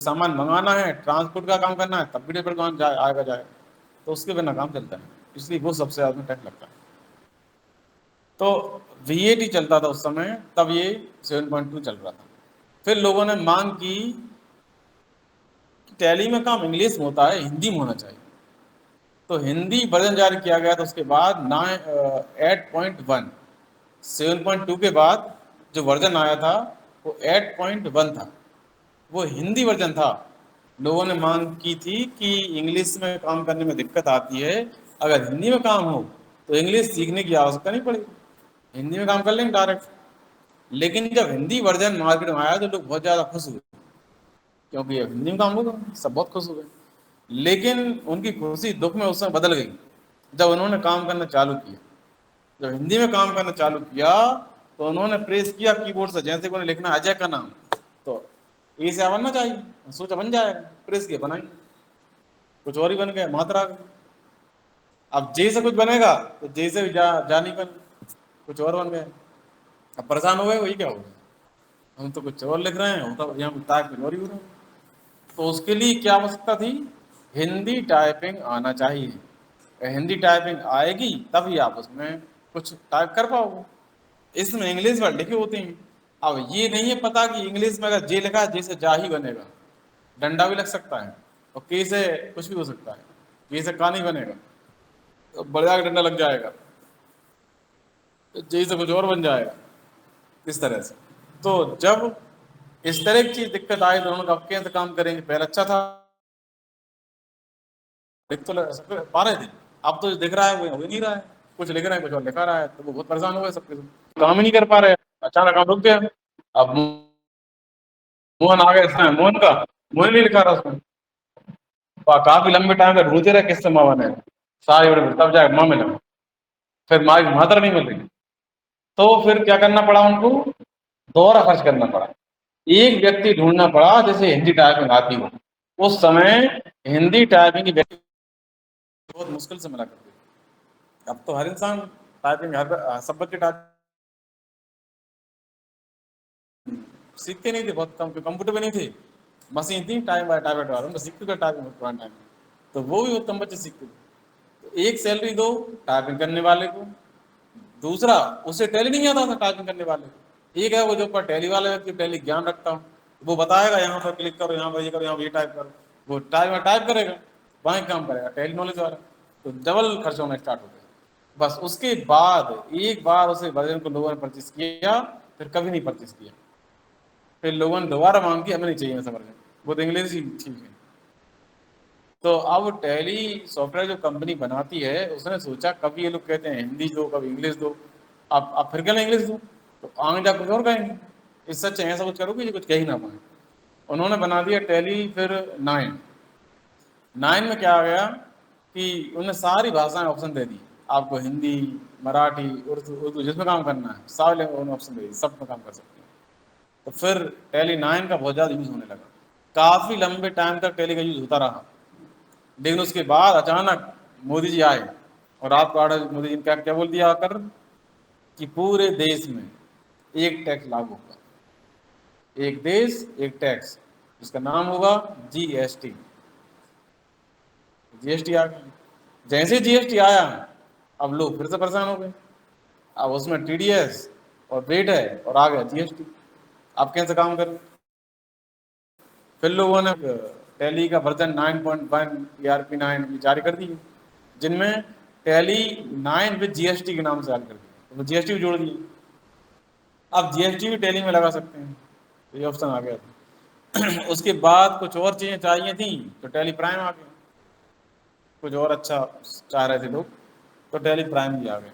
सामान मंगाना है, ट्रांसपोर्ट का काम करना है, तब भी टेबल कौन आएगा जाएगा, तो उसके बिना काम चलता है, इसलिए वो सबसे ज़्यादा टाइम लगता है। तो VAT चलता था उस समय, तब ये 7.2 चल रहा था। फिर लोगों ने मांग की टैली में काम इंग्लिश में होता है, हिंदी में होना चाहिए, तो हिंदी वर्जन जारी किया गया। तो उसके बाद 8.1, 7.2 के बाद जो वर्जन आया था वो 8.1 था, वो हिंदी वर्जन था। लोगों ने मांग की थी कि इंग्लिश में काम करने में दिक्कत आती है, अगर हिंदी में काम हो तो इंग्लिश सीखने की आवश्यकता नहीं पड़ेगी, हिंदी में काम कर लेंगे डायरेक्ट। लेकिन जब हिंदी वर्जन मार्केट में आया तो लोग बहुत ज़्यादा खुश हुए, क्योंकि अब हिंदी में काम होगा, सब बहुत खुश हुए। लेकिन उनकी खुशी दुख में उस समय बदल गई जब उन्होंने काम करना चालू किया। जब हिंदी में काम करना चालू किया तो उन्होंने प्रेस किया कीबोर्ड से, जैसे उन्हें लिखना अजय का नाम, तो ए से बनना चाहिए, सोचा बन जाएगा, प्रेस किया बनाई, कुछ और ही बन गया, मात्रा। अब जे से कुछ बनेगा तो जे से भी जा नहीं बन, कुछ और बन गया। अब परेशान हो गए, वही क्या होगा, हम तो कुछ और लिख रहे हैं, होता यहाँ ताक कुछ और ही हो रहा है। तो उसके लिए क्या आवश्यकता थी, हिंदी टाइपिंग आना चाहिए। हिंदी टाइपिंग आएगी तभी आप उसमें कुछ टाइप कर पाओगे, इसमें इंग्लिश वर्ड लिखे होते हैं। अब ये नहीं है पता कि इंग्लिश में अगर जे लिखा है, जे से जा ही बनेगा, डंडा भी लग सकता है, और के से कुछ भी हो सकता है, के से का नहीं बनेगा, तो बढ़िया डंडा लग जाएगा, जे से कुछ और बन जाएगा, इस तरह से। तो जब इस तरह की चीज दिक्कत आई तो उन्होंने कहा अब कैसे काम करेंगे, पहले अच्छा था, लिख तो पा रहे थे, अब तो दिख रहा है वो हो ही नहीं रहा है, कुछ लिख रहे हैं कुछ और लिखा रहा है, तो वो बहुत परेशान हो गए, सबके सब काम ही नहीं कर पा रहे, अचानक काम रुक गया। अब मोहन आ गया, इसमें मोहन का, मोहन नहीं लिखा रहा उसमें, काफी लंबे टाइम तक ढूंढते रहे किससे माँ बने, सारे बड़े तब जाए माँ मिला, फिर माँ की मात्रा नहीं मिल रही, तो फिर क्या करना पड़ा उनको, दोहरा खर्च करना पड़ा, एक व्यक्ति ढूंढना पड़ा जैसे हिंदी टाइपिंग आती हो। उस समय हिंदी टाइपिंग की व्यक्ति बहुत मुश्किल से मिला करती थी। अब तो हर इंसान टाइपिंग, हर सब बच्चे टाइपिंग सीखते नहीं थे, बहुत कम, कंप्यूटर में नहीं थे, मशीन थी टाइम बाय टाइप वाला सीखते थे टाइपिंग पुराने टाइम में, तो वो भी बहुत कम बच्चे सीखते थे। तो एक सैलरी दो टाइपिंग करने वाले को, दूसरा उसे टैली नहीं आता था टाइपिंग करने वाले को, एक है वो जो पर टैली वाले व्यक्ति टैली ज्ञान रखता हूँ, वो बताएगा यहाँ पर क्लिक करो, यहाँ पर ये करो, यहाँ पर ये टाइप करो, वो टाइप करेगा, वहीं काम करेगा टैली नॉलेज वाला, तो डबल खर्च होना स्टार्ट हो गया। बस उसके बाद एक बार उसे वर्जन को लोगों ने परचेस किया, फिर कभी नहीं परचेस किया, फिर लोगों ने दोबारा मांग की, हमें नहीं चाहिए ऐसा वर्जन, वो तो इंग्लिश ही ठीक है। तो अब टैली सॉफ्टवेयर जो कंपनी बनाती है उसने सोचा, कभी ये लोग कहते हैं हिंदी दो, कभी इंग्लिश दो, अब फिर क्या इंग्लिश दो, तो आगे जा कुछ और कहेंगे, इससे अच्छा ऐसा कुछ करो कि ये कुछ कह ही ना पाए। उन्होंने बना दिया टैली फिर 9 में क्या आ गया कि उन्होंने सारी भाषाएं ऑप्शन दे दी, आपको हिंदी, मराठी, उर्दू, जिसमें काम करना है सारे उन्होंने ऑप्शन दे दी, सब में काम कर सकते हैं। तो फिर टैली 9 का बहुत ज़्यादा यूज़ होने लगा, काफ़ी लंबे टाइम तक टैली का यूज़ होता रहा। लेकिन उसके बाद अचानक मोदी जी आए, और आपको ऑर्डर मोदी जी ने क्या क्या बोल दिया आकर, कि पूरे देश में एक टैक्स लागू होगा, एक देश एक टैक्स, जिसका नाम होगा GST। GST आ गया, जैसे GST आया अब लोग फिर से परेशान हो गए, अब उसमें TDS और वेट है, और आ गया GST, आप कैसे काम करें। फिर लोगों ने टैली का वर्जन 9.1 ERP9 जारी कर दी, जिनमें टैली 9 विद GST के नाम से जारी कर दी, तो GST भी जोड़ दिए, अब GST भी टैली में लगा सकते हैं, तो ये ऑप्शन आ गया था। उसके बाद कुछ और चीज़ें चाहिए थी तो टैली प्राइम आ गया, कुछ और अच्छा चाह रहे थे लोग, तो टैली प्राइम भी आ गया।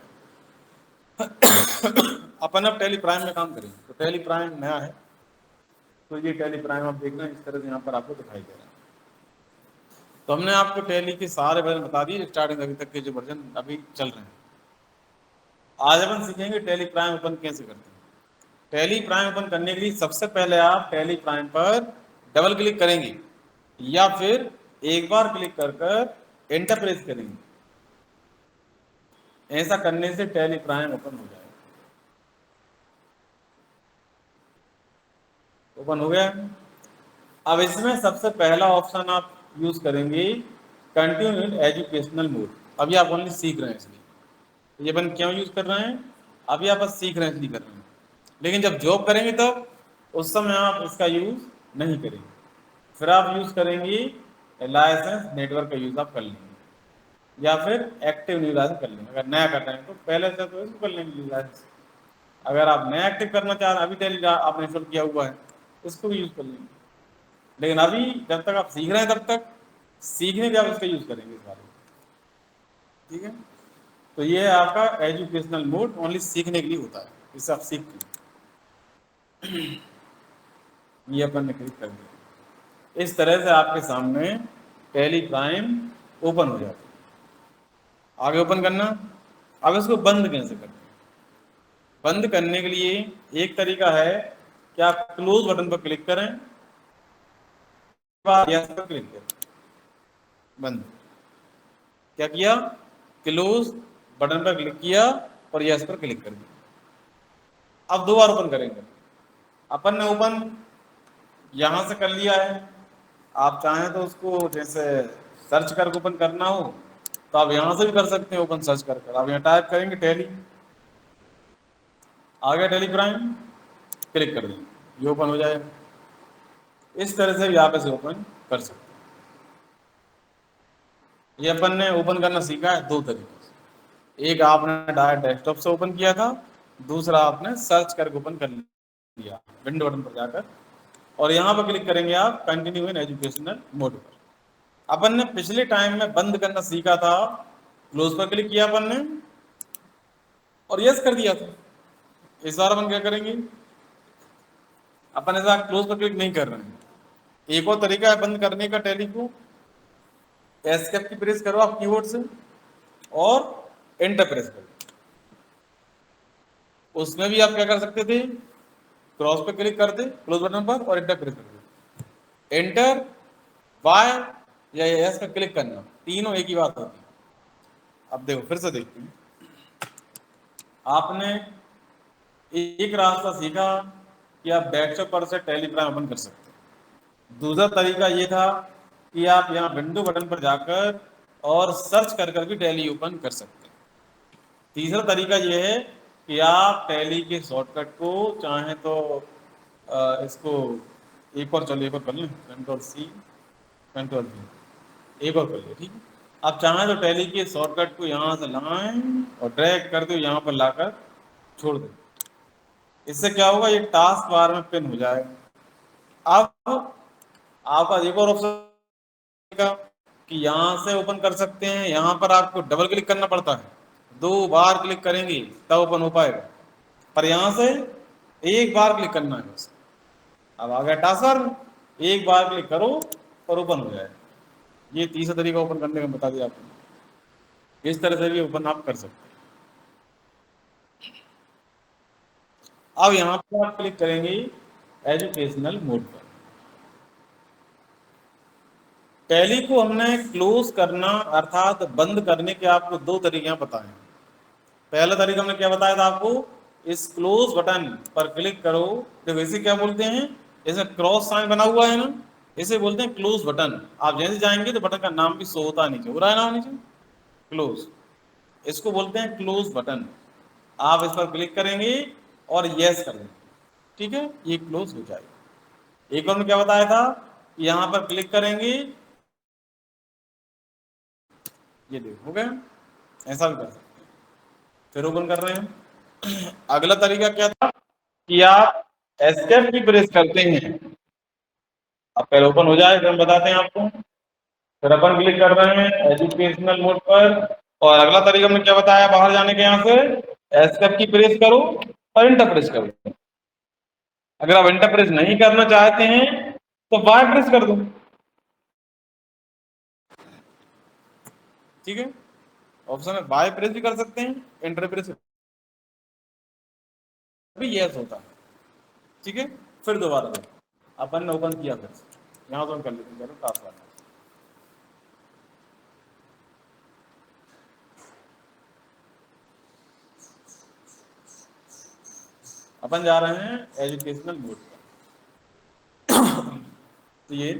अपन अब टैली प्राइम में काम करें, तो टैली प्राइम नया है, तो ये टैली प्राइम आप देखना इस तरह से यहाँ पर आपको दिखाई दे रहा है। तो हमने आपको टैली के सारे वर्जन बता दिए, स्टार्टिंग अभी तक के जो वर्जन अभी चल रहे हैं। आज अपन सीखेंगे टैली प्राइम ओपन कैसे करते हैं। टैली प्राइम ओपन करने के लिए सबसे पहले आप टैली प्राइम पर डबल क्लिक करेंगे, या फिर एक बार क्लिक कर कर एंटर प्रेस करेंगे, ऐसा करने से टैली प्राइम ओपन हो जाएगा। ओपन हो गया। अब इसमें सबसे पहला ऑप्शन आप यूज करेंगे कंटिन्यू इन एजुकेशनल मोड। अभी आप ओनली सीख रहे हैं इसलिए ये अपन क्यों यूज कर रहे हैं, अभी आप बस सीख रहे हैं इसलिए कर रहे हैं, लेकिन जब जॉब करेंगे तब उस समय आप इसका यूज नहीं करेंगे, फिर आप यूज करेंगे लाइसेंस नेटवर्क का यूज आप कर लेंगे या फिर एक्टिव न्यू लाइसेंस कर लेंगे। अगर नया कर रहे हैं तो पहले से तो इसको कर लेंगे न्यू लाइसेंस, अगर आप नया एक्टिव करना चाह रहे हैं, अभी टेली आपने इंस्टॉल किया हुआ है, इसको भी यूज कर लेंगे। लेकिन अभी जब तक आप सीख रहे हैं तब तक सीखने के आप इसका यूज करेंगे इस बारे में, ठीक है। तो ये है आपका एजुकेशनल मोड, ओनली सीखने के लिए होता है, इससे आप सीख ये अपन ने क्लिक कर दिया। इस तरह से आपके सामने टैली प्राइम ओपन हो जाता है। आगे ओपन करना, अब इसको बंद कैसे करते हैं? बंद करने के लिए एक तरीका है कि आप क्लोज बटन पर क्लिक करें, यस पर क्लिक करें, बंद। क्या किया? क्लोज बटन पर क्लिक किया और यस पर क्लिक कर दिया। अब दो बार ओपन करेंगे। अपन ने ओपन यहां से कर लिया है, आप चाहें तो उसको जैसे सर्च करके ओपन करना हो तो आप यहां से भी कर सकते हैं ओपन सर्च कर आप यहाँ टाइप करेंगे टैली, आ गया टैली प्राइम, क्लिक कर देंगे, ये ओपन हो जाएगा। इस तरह से भी आप इसे ओपन कर सकते हैं। ये अपन ने ओपन करना सीखा है दो तरीके से, एक आपने डायरेक्ट डेस्कटॉप से ओपन किया था, दूसरा आपने सर्च करके ओपन कर लिया विंडो बटन पर जाकर, और यहाँ पर क्लिक करेंगे आप कंटिन्यू इन एजुकेशनल मोड पर। अपन ने पिछले टाइम में बंद करना सीखा था, क्लोज पर क्लिक किया अपन ने और यस कर दिया था। इस बार अपन क्या करेंगे, अपन ऐसा क्लोज पर क्लिक नहीं कर रहे हैं। एक और तरीका है बंद करने का टैली को, एस्केप की प्रेस करो आप कीबोर्ड से और एंटर प्रेस करो। उसमें भी आप क्या कर सकते थे, क्रॉस पे क्लिक कर दे क्लोज बटन पर और एंटर प्रेस कर दे। एंटर, वाई या एस पे क्लिक करना, तीनों एक ही बात होती है। अब देखो फिर से देखते हैं, आपने एक रास्ता सीखा कि आप डेस्कटॉप पर से टैली प्राइम ओपन कर सकते हैं। दूसरा तरीका ये था कि आप यहाँ विंडो बटन पर जाकर और सर्च कर कर भी टैली ओपन कर सकते हैं। तीसरा तरीका ये है कि आप टैली के शॉर्टकट को चाहें तो इसको एक और चलिए एक और कर लें, कंट्रोल सी कंट्रोल वी, एक और कर लिया, ठीक है। आप चाहें तो टैली के शॉर्टकट को यहाँ से लाएं और ड्रैग कर दो, यहाँ पर लाकर छोड़ दें। इससे क्या होगा, ये टास्क बार में पिन हो जाएगा। अब आपका एक और ऑप्शन कि यहाँ से ओपन कर सकते हैं, यहाँ पर आपको डबल क्लिक करना पड़ता है, दो बार क्लिक करेंगे तब ओपन हो पाएगा, पर यहाँ से एक बार क्लिक करना है बस। अब आ गया टास्क, एक बार क्लिक करो और ओपन हो जाए। ये तीसरा तरीका ओपन करने का बता दिया आपने, इस तरह से भी ओपन आप कर सकते हैं। अब यहाँ पर आप क्लिक करेंगे एजुकेशनल मोड पर। टैली को हमने क्लोज करना अर्थात बंद करने के आपको दो तरीके बताए। पहला तरीका हमने क्या बताया था आपको, इस क्लोज बटन पर क्लिक करो, देखो इसे क्या बोलते हैं, इसमें क्रॉस साइन बना हुआ है ना, इसे बोलते हैं क्लोज बटन। आप जैसे जाएंगे तो बटन का नाम भी शो होता है नीचे, हो रहा है ना नीचे क्लोज, इसको बोलते हैं क्लोज बटन। आप इस पर क्लिक करेंगे और यस कर देंगे, ठीक है, ये क्लोज हो जाएगा। एक और में क्या बताया था, यहाँ पर क्लिक करेंगे, ये देखो हो गया, ऐसा भी कर सकते हैं। फिर ओपन कर रहे हैं। अगला तरीका क्या था कि आप एस्केप की प्रेस करते हैं, अब पहले ओपन हो जाए फिर हम बताते हैं आपको। फिर अपन क्लिक कर रहे हैं एजुकेशनल मोड पर, और अगला तरीका हमने क्या बताया बाहर जाने के, यहाँ से एस्केप की प्रेस करो और इंटर प्रेस करो। अगर आप इंटर प्रेस नहीं करना चाहते हैं तो बाय प्रेस कर दो, ठीक है। ऑप्शन है बाय प्रेस भी कर सकते हैं, इंटर प्रेस भी यस होता है, ठीक है। फिर दोबारा दो, अपन ने ओपन किया फिर यहाँ तो हम कर लेते हैं टास्क वाला। अपन जा रहे हैं एजुकेशनल मोड पर। तो ये